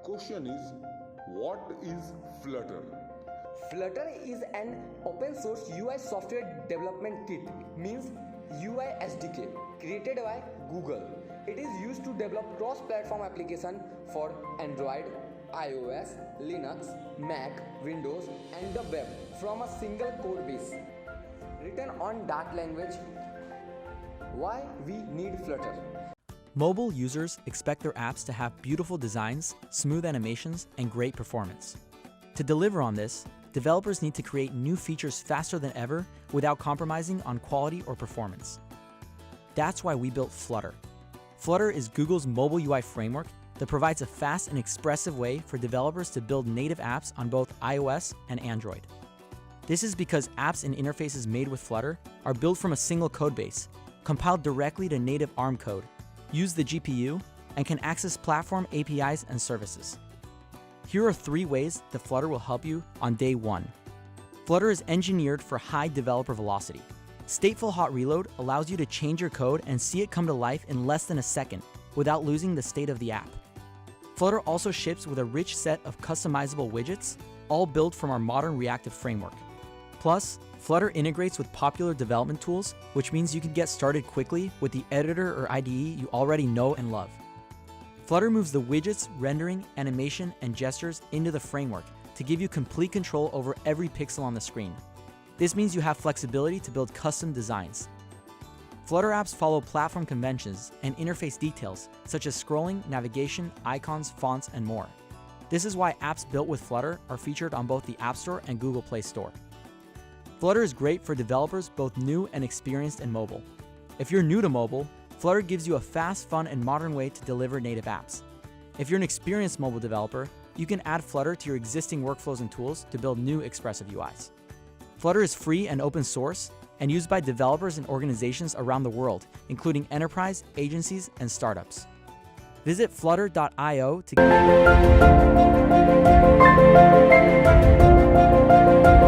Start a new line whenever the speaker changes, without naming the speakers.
question is, what is Flutter?
Flutter is an open source UI software development kit, means UI SDK, created by Google. It is used to develop cross-platform application for Android, iOS, Linux, Mac, Windows and the web from a single code base. Written on Dart language. Why we need Flutter?
Mobile users expect their apps to have beautiful designs, smooth animations, and great performance. To deliver on this, developers need to create new features faster than ever without compromising on quality or performance. That's why we built Flutter. Flutter is Google's mobile UI framework that provides a fast and expressive way for developers to build native apps on both iOS and Android. This is because apps and interfaces made with Flutter are built from a single codebase, compiled directly to native ARM code, use the GPU, and can access platform APIs and services. Here are 3 ways that Flutter will help you on day 1. Flutter is engineered for high developer velocity. Stateful hot reload allows you to change your code and see it come to life in less than a second without losing the state of the app. Flutter also ships with a rich set of customizable widgets, all built from our modern reactive framework. Plus, Flutter integrates with popular development tools, which means you can get started quickly with the editor or IDE you already know and love. Flutter moves the widgets, rendering, animation, and gestures into the framework to give you complete control over every pixel on the screen. This means you have flexibility to build custom designs. Flutter apps follow platform conventions and interface details such as scrolling, navigation, icons, fonts, and more. This is why apps built with Flutter are featured on both the App Store and Google Play Store. Flutter is great for developers both new and experienced in mobile. If you're new to mobile, Flutter gives you a fast, fun, and modern way to deliver native apps. If you're an experienced mobile developer, you can add Flutter to your existing workflows and tools to build new expressive UIs. Flutter is free and open source and used by developers and organizations around the world, including enterprise, agencies, and startups. Visit flutter.io to